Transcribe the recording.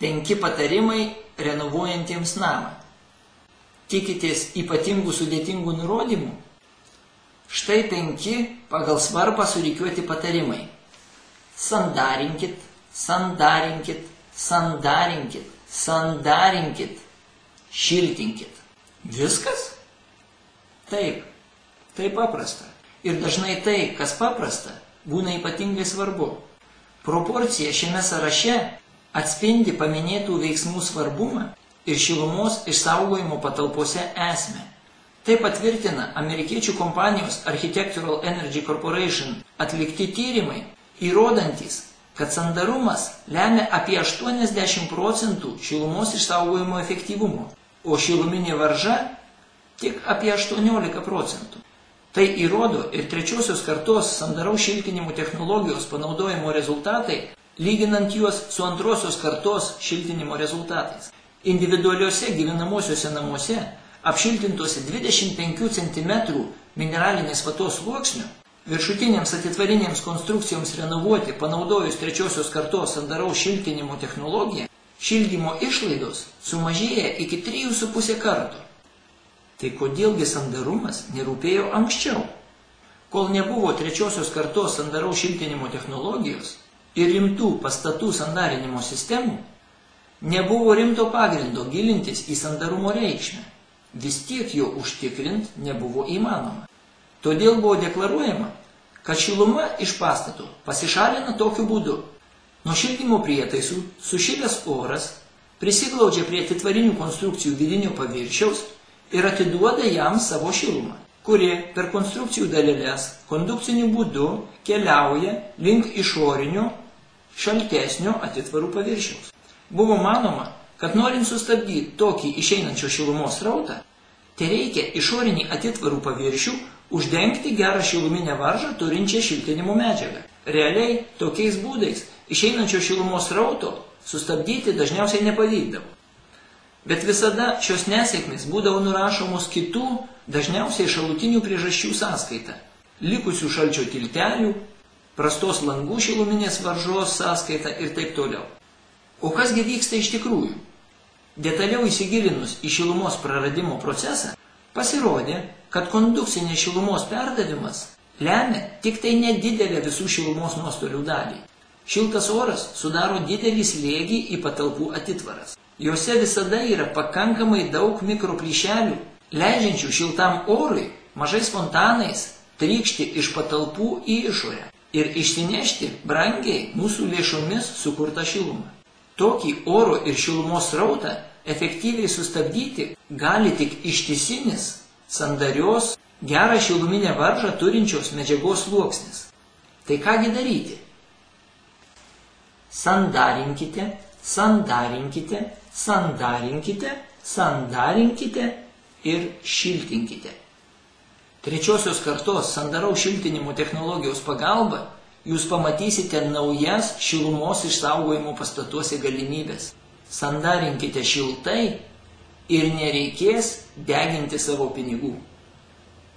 5 patarimai renovuojantiems namą. Tikitės ypatingų sudėtingų nurodymų? Štai 5 pagal svarbą surikiuoti patarimai. Sandarinkit, sandarinkit, sandarinkit, sandarinkit, šiltinkit. Viskas? Taip, tai paprasta. Ir dažnai tai, kas paprasta, būna ypatingai svarbu. Proporcija šiame sąraše atspindi paminėtų veiksmų svarbumą ir šilumos išsaugojimo patalpose esmę. Tai patvirtina amerikiečių kompanijos Architectural Energy Corporation atlikti tyrimai, įrodantis, kad sandarumas lemia apie 80% šilumos išsaugojimo efektyvumo, o šiluminė varža tik apie 18%. Tai įrodo ir 3 kartos sandaraus šiltinimo technologijos panaudojimo rezultatai, lyginant juos su 2 kartos šiltinimo rezultatais. Individualiuose gyvenamosiuose namuose, apšiltintuose 25 cm mineralinės vatos sluoksnių, viršutinėms atitvarinėms konstrukcijoms renovuoti panaudojus 3 kartos sandaraus šiltinimo technologiją, šildymo išlaidos sumažėja iki 3,5 kartų. Tai kodėlgi sandarumas nerūpėjo anksčiau? Kol nebuvo 3 kartos sandaraus šiltinimo technologijos ir rimtų pastatų sandarinimo sistemų, nebuvo rimto pagrindo gilintis į sandarumo reikšmę. Vis tiek jo užtikrint nebuvo įmanoma. Todėl buvo deklaruojama, kad šiluma iš pastato pasišalina tokiu būdu. Nuo šildymo prietaisų sušilęs oras prisiglaudžia prie atitvarinių konstrukcijų vidinio paviršiaus ir atiduoda jam savo šilumą, kuri per konstrukcijų daleles kondukciniu būdu keliauja link išorinio, šaltesnio atitvarų paviršiaus. Buvo manoma, kad norint sustabdyti tokį išeinančio šilumos srautą, tai reikia išorinį atitvarų paviršių uždengti gerą šiluminę varžą turinčią šiltinimo medžiagą. Realiai tokiais būdais išeinančio šilumos srauto sustabdyti dažniausiai nepavykdavo. Bet visada šios nesėkmės būdavo nurašomos kitų, dažniausiai šalutinių priežasčių sąskaita. Likusių šalčio tiltelių, prastos langų šiluminės varžos sąskaita ir taip toliau. O kasgi vyksta iš tikrųjų? Detaliau įsigilinus į šilumos praradimo procesą, pasirodė, kad kondukcinės šilumos perdavimas lemia tik tai nedidelę visų šilumos nuostolių dalį. Šiltas oras sudaro didelį slėgį į patalpų atitvaras. Jose visada yra pakankamai daug mikroplyšelių, leidžiančių šiltam orui mažais fontanais trykšti iš patalpų į išorę ir išsinešti brangiai mūsų lėšomis sukurtą šilumą. Tokį oro ir šilumos srautą efektyviai sustabdyti gali tik ištisinis, sandarios, gerą šiluminę varžą turinčios medžiagos sluoksnis. Tai kągi daryti? Sandarinkite, sandarinkite, sandarinkite, sandarinkite ir šiltinkite. 3 kartos sandaraus šiltinimo technologijos pagalba jūs pamatysite naujas šilumos išsaugojimo pastatuose galimybės. Sandarinkite šiltai ir nereikės deginti savo pinigų.